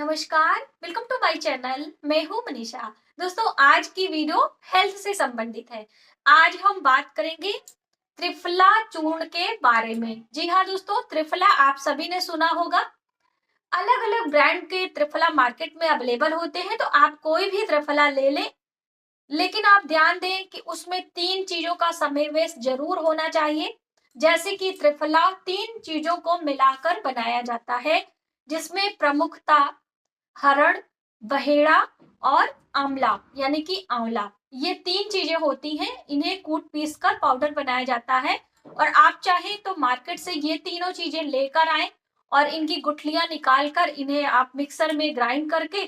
नमस्कार, welcome to my channel. मैं हूँ मनीषा। दोस्तों, आज की वीडियो हेल्थ से संबंधित है। आज हम बात करेंगे त्रिफला चूर्ण के बारे में। जी हाँ दोस्तों, त्रिफला आप सभी ने सुना होगा। अलग अलग ब्रांड के त्रिफला मार्केट में अवेलेबल होते हैं, तो आप कोई भी त्रिफला ले लें, लेकिन आप ध्यान दें कि उसमें 3 चीजों का समावेश जरूर होना चाहिए। जैसे कि त्रिफला 3 चीजों को मिलाकर बनाया जाता है, जिसमें प्रमुखता हरड़, बहेड़ा और आंवला यानी कि आंवला, ये 3 चीजें होती हैं। इन्हें कूट पीस कर पाउडर बनाया जाता है और आप चाहें तो मार्केट से ये तीनों चीजें लेकर आए और इनकी गुठलियां निकाल कर इन्हें आप मिक्सर में ग्राइंड करके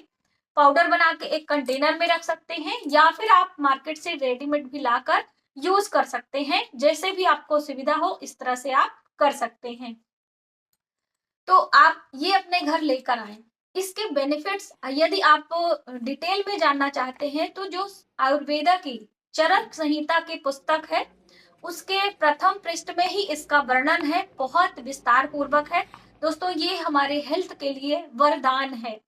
पाउडर बना के एक कंटेनर में रख सकते हैं, या फिर आप मार्केट से रेडीमेड भी लाकर यूज कर सकते हैं। जैसे भी आपको सुविधा हो इस तरह से आप कर सकते हैं। तो आप ये अपने घर लेकर आए। इसके बेनिफिट्स यदि आप डिटेल में जानना चाहते हैं, तो जो आयुर्वेदा की चरक संहिता की पुस्तक है, उसके प्रथम पृष्ठ में ही इसका वर्णन है, बहुत विस्तार पूर्वक है। दोस्तों, ये हमारे हेल्थ के लिए वरदान है।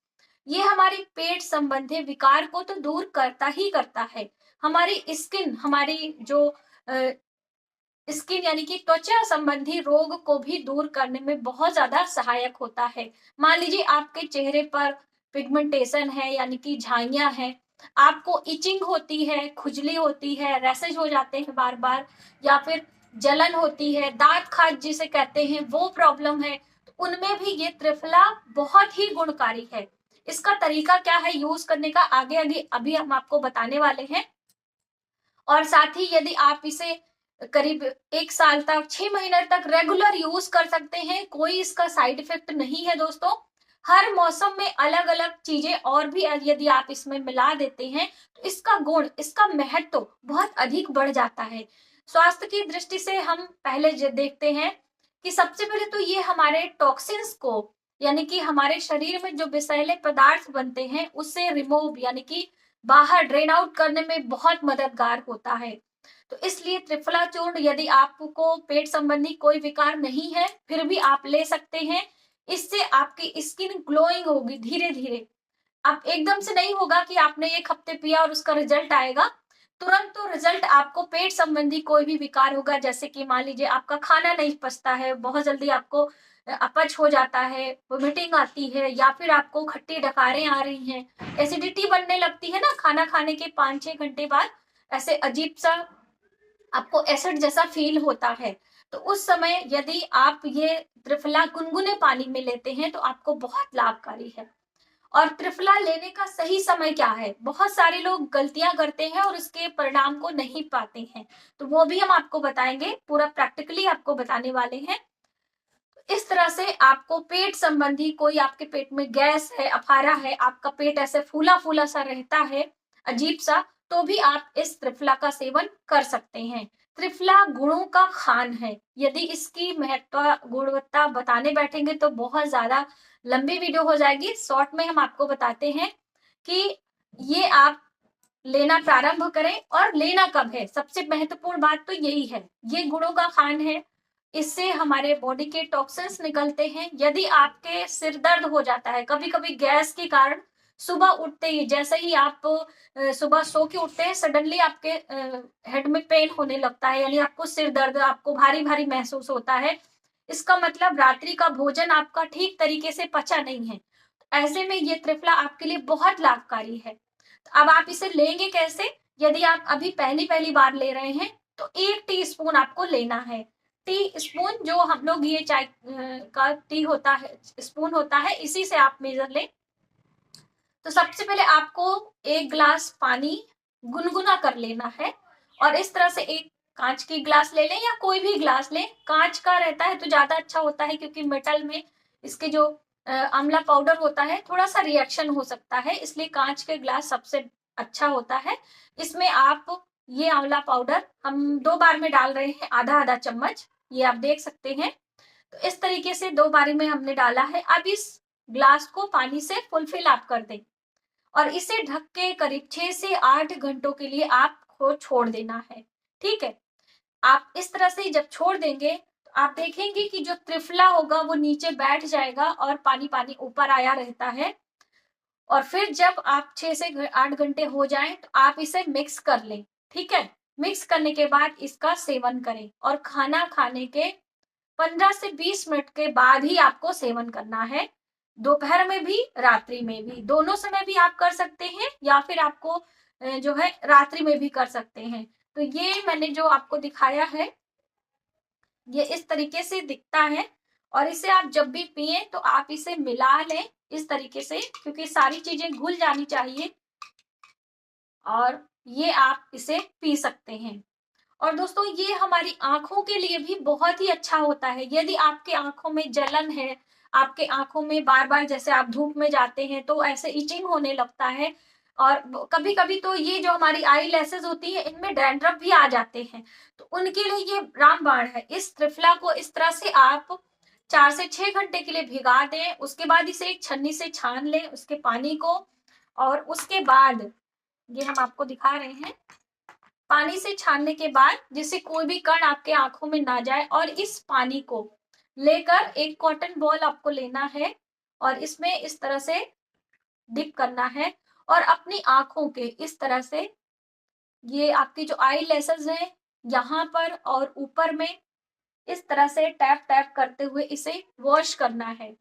ये हमारे पेट संबंधी विकार को तो दूर करता ही करता है। हमारी स्किन, हमारी जो स्किन यानी कि त्वचा संबंधी रोग को भी दूर करने में बहुत ज्यादा सहायक होता है। मान लीजिए आपके चेहरे पर पिगमेंटेशन है यानी कि झाइयां हैं, आपको इचिंग होती है, खुजली होती है, रैसेज हो जाते हैं बार बार, या फिर जलन होती है, दांत खाज जिसे कहते हैं वो प्रॉब्लम है, तो उनमें भी ये त्रिफला बहुत ही गुणकारी है। इसका तरीका क्या है यूज करने का, आगे आगे अभी हम आपको बताने वाले हैं। और साथ ही यदि आप इसे करीब 1 साल तक, 6 महीने तक रेगुलर यूज कर सकते हैं, कोई इसका साइड इफेक्ट नहीं है दोस्तों। हर मौसम में अलग अलग चीजें और भी यदि आप इसमें मिला देते हैं, तो इसका गुण, इसका महत्व बहुत अधिक बढ़ जाता है। स्वास्थ्य की दृष्टि से हम पहले देखते हैं कि सबसे पहले तो ये हमारे टॉक्सिन्स को, यानी कि हमारे शरीर में जो विषैले पदार्थ बनते हैं, उससे रिमूव यानी कि बाहर ड्रेन आउट करने में बहुत मददगार होता है। तो इसलिए त्रिफला चूर्ण यदि आपको पेट संबंधी कोई विकार नहीं है, फिर भी आप ले सकते हैं। इससे आपकी स्किन ग्लोइंग होगी धीरे धीरे। अब एकदम से नहीं होगा कि आपने 1 हफ्ते पिया और उसका रिजल्ट आएगा। तुरंत तो रिजल्ट आपको पेट संबंधी कोई भी विकार होगा, जैसे कि मान लीजिए आपका खाना नहीं पचता है, बहुत जल्दी आपको अपच हो जाता है, वोमिटिंग आती है, या फिर आपको खट्टी डकारें आ रही हैं, एसिडिटी बनने लगती है ना खाना खाने के 5-6 घंटे बाद, ऐसे अजीब सा आपको एसिड जैसा फील होता है। तो उस समय यदि आप ये त्रिफला गुनगुने पानी में लेते हैं, तो आपको बहुत लाभकारी है। और त्रिफला लेने का सही समय क्या है, बहुत सारे लोग गलतियां करते हैं और उसके परिणाम को नहीं पाते हैं, तो वो भी हम आपको बताएंगे, पूरा प्रैक्टिकली आपको बताने वाले हैं। इस तरह से आपको पेट संबंधी, कोई आपके पेट में गैस है, अफारा है, आपका पेट ऐसे फूला फूला सा रहता है अजीब सा, तो भी आप इस त्रिफला का सेवन कर सकते हैं। त्रिफला गुणों का खान है। यदि इसकी महत्व गुणवत्ता बताने बैठेंगे तो बहुत ज्यादा लंबी वीडियो हो जाएगी। शॉर्ट में हम आपको बताते हैं कि ये आप लेना प्रारंभ करें और लेना कब है। सबसे महत्वपूर्ण बात तो यही है, ये गुणों का खान है। इससे हमारे बॉडी के टॉक्सिन्स निकलते हैं। यदि आपके सिर दर्द हो जाता है कभी कभी गैस के कारण, सुबह उठते ही, जैसे ही आप सुबह सो के उठते हैं, सडनली आपके हेड में पेन होने लगता है, यानी आपको सिर दर्द, आपको भारी भारी महसूस होता है, इसका मतलब रात्रि का भोजन आपका ठीक तरीके से पचा नहीं है। ऐसे में ये त्रिफला आपके लिए बहुत लाभकारी है। तो अब आप इसे लेंगे कैसे, यदि आप अभी पहली पहली बार ले रहे हैं, तो 1 टीस्पून आपको लेना है। टी स्पून, जो हम लोग ये चाय का टी होता है, स्पून होता है, इसी से आप मेजर लें। तो सबसे पहले आपको 1 गिलास पानी गुनगुना कर लेना है, और इस तरह से एक कांच की गिलास ले लें या कोई भी गिलास लें। कांच का रहता है तो ज्यादा अच्छा होता है, क्योंकि मेटल में इसके जो आंवला पाउडर होता है, थोड़ा सा रिएक्शन हो सकता है, इसलिए कांच के गिलास सबसे अच्छा होता है। इसमें आप ये आंवला पाउडर हम 2 बार में डाल रहे हैं, आधा आधा चम्मच, ये आप देख सकते हैं। तो इस तरीके से 2 बारी में हमने डाला है। अब इस ग्लास को पानी से फुलफिल आप कर दें और इसे ढक के करीब 6 से 8 घंटों के लिए आपको छोड़ देना है। ठीक है, आप इस तरह से जब छोड़ देंगे, तो आप देखेंगे कि जो त्रिफला होगा वो नीचे बैठ जाएगा और पानी पानी ऊपर आया रहता है। और फिर जब आप 6 से 8 घंटे हो जाएं तो आप इसे मिक्स कर लें। ठीक है, मिक्स करने के बाद इसका सेवन करें और खाना खाने के 15 से 20 मिनट के बाद ही आपको सेवन करना है। दोपहर में भी, रात्रि में भी, दोनों समय भी आप कर सकते हैं, या फिर आपको जो है रात्रि में भी कर सकते हैं। तो ये मैंने जो आपको दिखाया है, ये इस तरीके से दिखता है, और इसे आप जब भी पिए तो आप इसे मिला लें इस तरीके से, क्योंकि सारी चीजें घुल जानी चाहिए, और ये आप इसे पी सकते हैं। और दोस्तों, ये हमारी आंखों के लिए भी बहुत ही अच्छा होता है। यदि आपके आंखों में जलन है, आपके आंखों में बार बार जैसे आप धूप में जाते हैं तो ऐसे इचिंग होने लगता है, और कभी कभी तो ये जो हमारी आई लैसेस होती है इनमें डैंड्रफ भी आ जाते हैं, तो उनके लिए ये रामबाण है। इस त्रिफला को इस तरह से आप 4 से 6 घंटे के लिए भिगा दें, उसके बाद इसे एक छन्नी से छान लें उसके पानी को, और उसके बाद ये हम आपको दिखा रहे हैं, पानी से छानने के बाद जिससे कोई भी कण आपके आंखों में ना जाए, और इस पानी को लेकर एक कॉटन बॉल आपको लेना है और इसमें इस तरह से डिप करना है, और अपनी आंखों के इस तरह से, ये आपकी जो आई लेसेस है यहाँ पर और ऊपर में, इस तरह से टैप टैप करते हुए इसे वॉश करना है।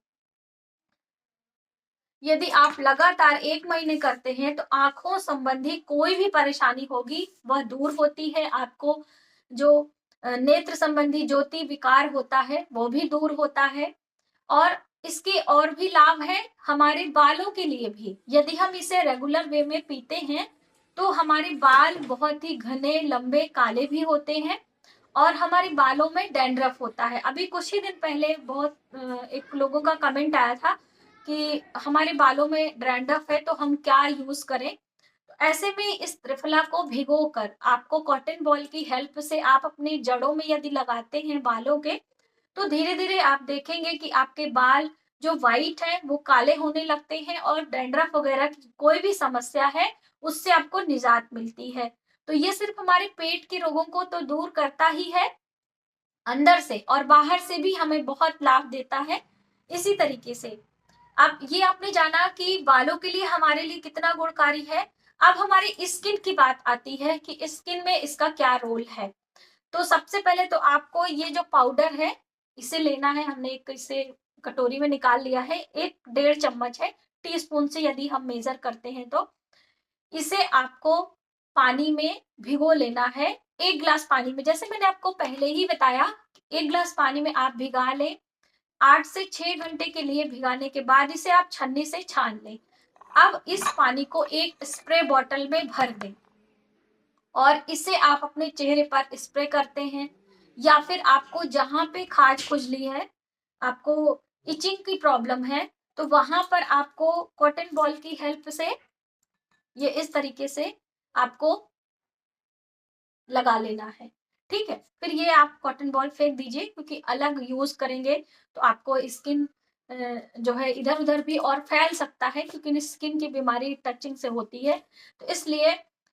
यदि आप लगातार 1 महीने करते हैं तो आंखों संबंधी कोई भी परेशानी होगी वह दूर होती है। आपको जो नेत्र संबंधी ज्योति विकार होता है वो भी दूर होता है, और इसके और भी लाभ है हमारे बालों के लिए भी। यदि हम इसे रेगुलर वे में पीते हैं तो हमारे बाल बहुत ही घने, लंबे, काले भी होते हैं, और हमारे बालों में डैंड्रफ होता है। अभी कुछ ही दिन पहले बहुत एक लोगों का कमेंट आया था कि हमारे बालों में डैंड्रफ है तो हम क्या यूज करें। तो ऐसे में इस त्रिफला को भिगोकर आपको कॉटन बॉल की हेल्प से आप अपनी जड़ों में यदि लगाते हैं बालों के, तो धीरे धीरे आप देखेंगे कि आपके बाल जो व्हाइट है वो काले होने लगते हैं, और डैंड्रफ वगैरह की कोई भी समस्या है उससे आपको निजात मिलती है। तो ये सिर्फ हमारे पेट के रोगों को तो दूर करता ही है, अंदर से और बाहर से भी हमें बहुत लाभ देता है। इसी तरीके से अब ये आपने जाना कि बालों के लिए हमारे लिए कितना गुणकारी है। अब हमारी स्किन की बात आती है कि स्किन में इसका क्या रोल है। तो सबसे पहले तो आपको ये जो पाउडर है इसे लेना है। हमने एक इसे कटोरी में निकाल लिया है, 1-1.5 चम्मच है, टीस्पून से यदि हम मेजर करते हैं तो। इसे आपको पानी में भिगो लेना है, 1 गिलास पानी में। जैसे मैंने आपको पहले ही बताया, 1 गिलास पानी में आप भिगा लें। 8 से 6 घंटे के लिए भिगाने के बाद इसे आप छन्नी से छान लें। अब इस पानी को एक स्प्रे बॉटल में भर दें, और इसे आप अपने चेहरे पर स्प्रे करते हैं, या फिर आपको जहां पे खाज खुजली है, आपको इचिंग की प्रॉब्लम है, तो वहां पर आपको कॉटन बॉल की हेल्प से ये इस तरीके से आपको लगा लेना है। ठीक है, फिर ये आप कॉटन बॉल फेंक दीजिए, क्योंकि अलग यूज करेंगे तो आपको स्किन जो है इधर उधर भी और फैल सकता है, क्योंकि स्किन की बीमारी टचिंग से होती है। तो इसलिए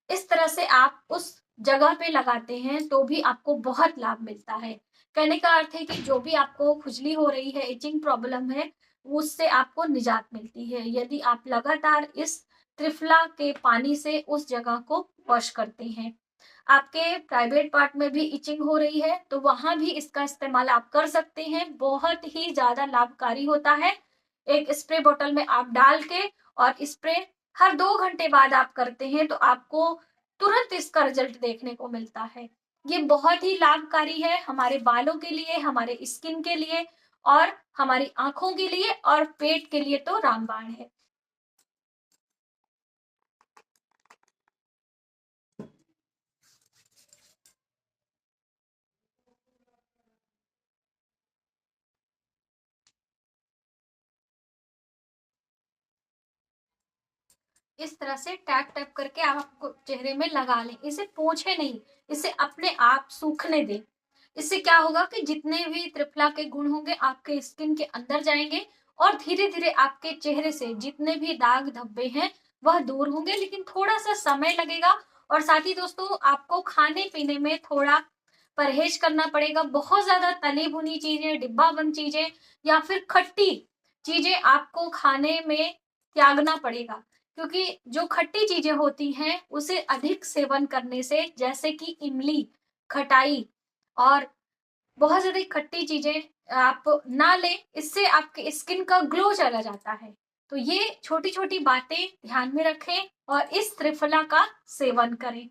इस तरह से आप उस जगह पे लगाते हैं तो भी आपको बहुत लाभ मिलता है। कहने का अर्थ है कि जो भी आपको खुजली हो रही है, इचिंग प्रॉब्लम है, उससे आपको निजात मिलती है यदि आप लगातार इस त्रिफला के पानी से उस जगह को वॉश करते हैं। आपके प्राइवेट पार्ट में भी इचिंग हो रही है तो वहां भी इसका इस्तेमाल आप कर सकते हैं, बहुत ही ज्यादा लाभकारी होता है। एक स्प्रे बोतल में आप डाल के और स्प्रे हर 2 घंटे बाद आप करते हैं तो आपको तुरंत इसका रिजल्ट देखने को मिलता है। ये बहुत ही लाभकारी है हमारे बालों के लिए, हमारे स्किन के लिए, और हमारी आंखों के लिए, और पेट के लिए तो रामबाण है। इस तरह से टैप टैप करके आप आपको चेहरे में लगा लें। इसे पोंछे नहीं, इसे अपने आप सूखने दें। इससे क्या होगा कि जितने भी त्रिफला के गुण होंगे आपके स्किन के अंदर जाएंगे, और धीरे धीरे आपके चेहरे से जितने भी दाग धब्बे हैं वह दूर होंगे, लेकिन थोड़ा सा समय लगेगा। और साथ ही दोस्तों, आपको खाने पीने में थोड़ा परहेज करना पड़ेगा। बहुत ज्यादा तली भुनी चीजें, डिब्बा बंद चीजें या फिर खट्टी चीजें आपको खाने में त्यागना पड़ेगा, क्योंकि जो खट्टी चीजें होती हैं उसे अधिक सेवन करने से, जैसे कि इमली, खटाई और बहुत ज्यादा खट्टी चीजें आप ना लें, इससे आपके स्किन का ग्लो चला जाता है। तो ये छोटी छोटी बातें ध्यान में रखें और इस त्रिफला का सेवन करें।